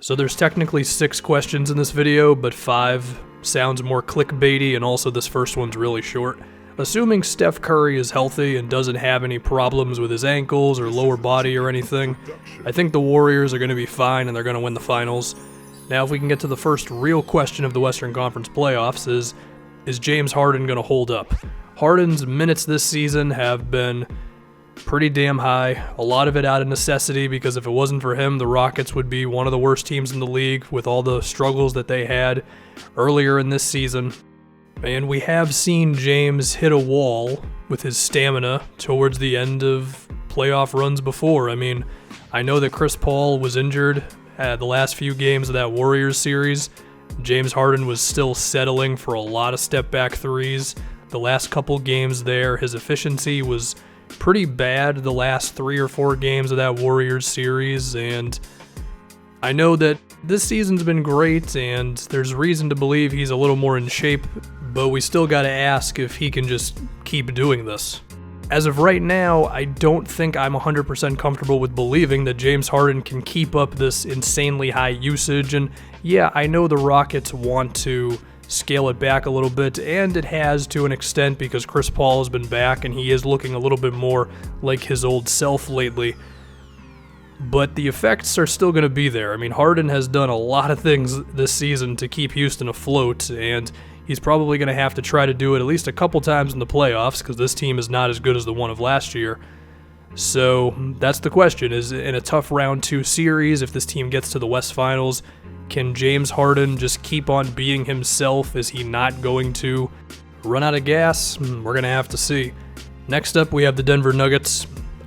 So there's technically 6 questions in this video, but 5 sounds more clickbaity, and also this first one's really short. Assuming Steph Curry is healthy and doesn't have any problems with his ankles or lower body or anything, I think the Warriors are going to be fine and they're going to win the finals. Now if we can get to the first real question of the Western Conference playoffs is James Harden going to hold up? Harden's minutes this season have been pretty damn high, a lot of it out of necessity, because if it wasn't for him, the Rockets would be one of the worst teams in the league with all the struggles that they had earlier in this season. And we have seen James hit a wall with his stamina towards the end of playoff runs before. I mean, I know that Chris Paul was injured at the last few games of that Warriors series. James Harden was still settling for a lot of step-back threes. The last couple games there, his efficiency was pretty bad the last 3 or 4 games of that Warriors series, and I know that this season's been great and there's reason to believe he's a little more in shape, but we still gotta ask if he can just keep doing this. As of right now, I don't think I'm 100% comfortable with believing that James Harden can keep up this insanely high usage, and yeah, I know the Rockets want to scale it back a little bit, and it has to an extent because Chris Paul has been back and he is looking a little bit more like his old self lately. But the effects are still going to be there. I mean, Harden has done a lot of things this season to keep Houston afloat, and he's probably going to have to try to do it at least a couple times in the playoffs because this team is not as good as the one of last year. So that's the question, is in a tough round 2 series, if this team gets to the West Finals, can James Harden just keep on being himself? Is he not going to run out of gas? We're going to have to see. Next up, we have the Denver Nuggets.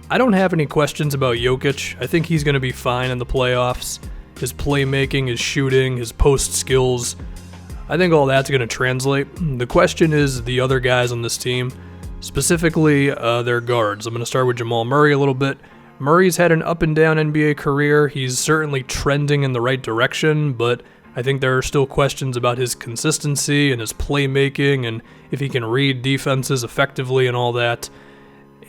I don't have any questions about Jokic. I think he's going to be fine in the playoffs. His playmaking, his shooting, his post skills, I think all that's going to translate. The question is the other guys on this team, specifically their guards. I'm going to start with Jamal Murray a little bit. Murray's had an up and down NBA career. He's certainly trending in the right direction, but I think there are still questions about his consistency and his playmaking and if he can read defenses effectively and all that.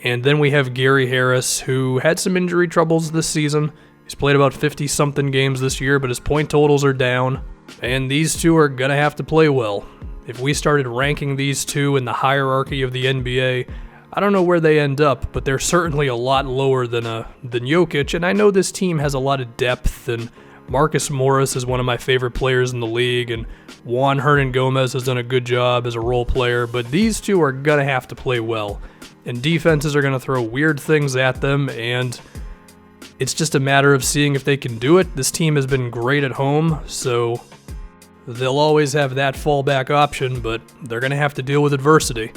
And then we have Gary Harris, who had some injury troubles this season. He's played about 50-something games this year, but his point totals are down. And these two are going to have to play well. If we started ranking these two in the hierarchy of the NBA, I don't know where they end up, but they're certainly a lot lower than Jokic, and I know this team has a lot of depth, and Marcus Morris is one of my favorite players in the league, and Juan Hernan-Gomez has done a good job as a role player, but these two are going to have to play well, and defenses are going to throw weird things at them, and it's just a matter of seeing if they can do it. This team has been great at home, so they'll always have that fallback option, but they're going to have to deal with adversity.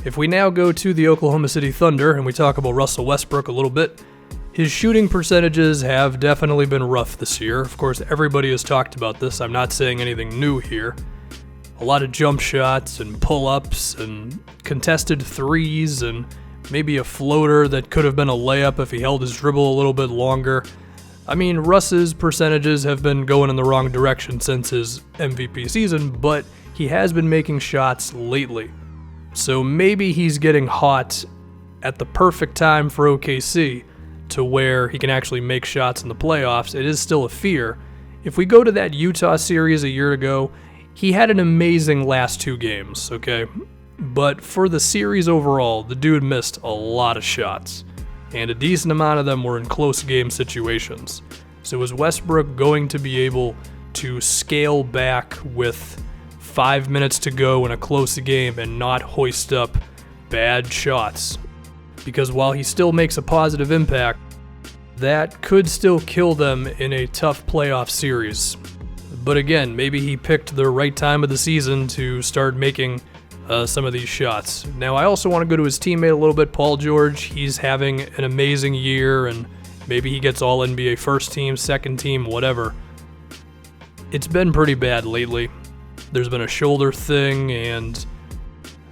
If we now go to the Oklahoma City Thunder and we talk about Russell Westbrook a little bit, his shooting percentages have definitely been rough this year. Of course, everybody has talked about this. I'm not saying anything new here. A lot of jump shots and pull-ups and contested threes and maybe a floater that could have been a layup if he held his dribble a little bit longer. I mean, Russ's percentages have been going in the wrong direction since his MVP season, but he has been making shots lately. So maybe he's getting hot at the perfect time for OKC to where he can actually make shots in the playoffs. It is still a fear. If we go to that Utah series a year ago, he had an amazing last 2 games, okay? But for the series overall, the dude missed a lot of shots, and a decent amount of them were in close game situations. So is Westbrook going to be able to scale back with 5 minutes to go in a close game and not hoist up bad shots? Because while he still makes a positive impact, that could still kill them in a tough playoff series. But again, maybe he picked the right time of the season to start making some of these shots. Now, I also want to go to his teammate a little bit, Paul George. He's having an amazing year, and maybe he gets all NBA first team, second team, whatever. It's been pretty bad lately. There's been a shoulder thing, and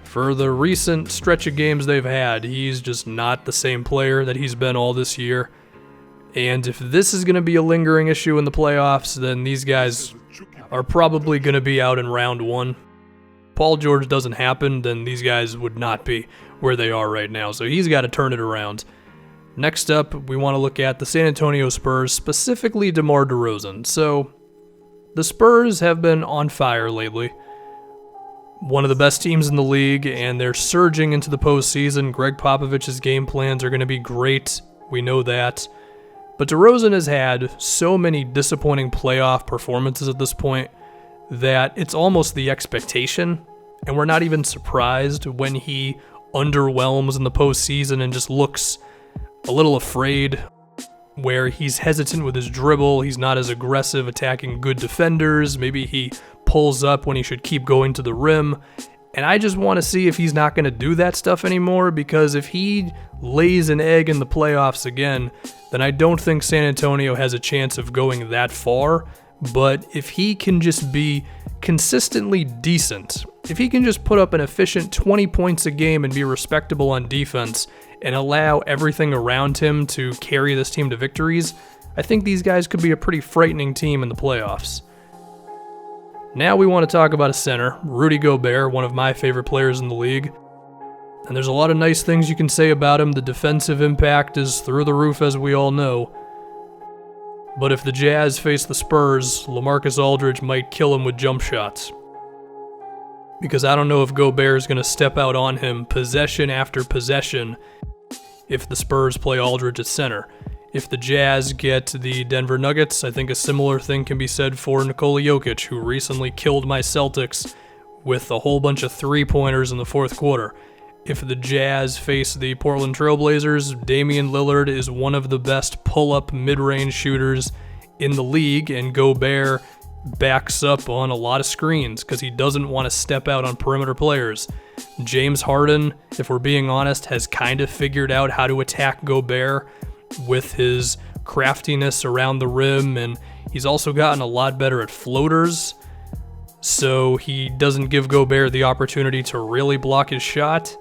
for the recent stretch of games they've had, he's just not the same player that he's been all this year. And if this is going to be a lingering issue in the playoffs, then these guys are probably going to be out in round 1. Paul George doesn't happen, then these guys would not be where they are right now. So he's got to turn it around. Next up, we want to look at the San Antonio Spurs, specifically DeMar DeRozan. So, the Spurs have been on fire lately. One of the best teams in the league, and they're surging into the postseason. Greg Popovich's game plans are going to be great. We know that. But DeRozan has had so many disappointing playoff performances at this point that it's almost the expectation, and we're not even surprised when he underwhelms in the postseason and just looks a little afraid, where he's hesitant with his dribble, he's not as aggressive attacking good defenders, maybe he pulls up when he should keep going to the rim, and I just want to see if he's not going to do that stuff anymore, because if he lays an egg in the playoffs again, then I don't think San Antonio has a chance of going that far. But if he can just be consistently decent, if he can just put up an efficient 20 points a game and be respectable on defense and allow everything around him to carry this team to victories, I think these guys could be a pretty frightening team in the playoffs. Now we want to talk about a center, Rudy Gobert, one of my favorite players in the league. And there's a lot of nice things you can say about him. The defensive impact is through the roof, as we all know. But if the Jazz face the Spurs, LaMarcus Aldridge might kill him with jump shots. Because I don't know if Gobert is going to step out on him possession after possession if the Spurs play Aldridge at center. If the Jazz get the Denver Nuggets, I think a similar thing can be said for Nikola Jokic, who recently killed my Celtics with a whole bunch of three-pointers in the fourth quarter. If the Jazz face the Portland Trailblazers, Damian Lillard is one of the best pull-up mid-range shooters in the league, and Gobert backs up on a lot of screens because he doesn't want to step out on perimeter players. James Harden, if we're being honest, has kind of figured out how to attack Gobert with his craftiness around the rim, and he's also gotten a lot better at floaters, so he doesn't give Gobert the opportunity to really block his shot.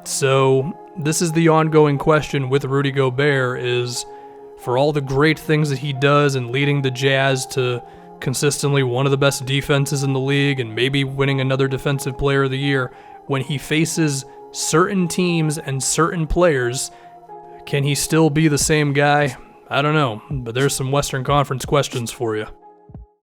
So this is the ongoing question with Rudy Gobert, is for all the great things that he does and leading the Jazz to consistently one of the best defenses in the league and maybe winning another Defensive Player of the Year, when he faces certain teams and certain players, can he still be the same guy? I don't know, but there's some Western Conference questions for you.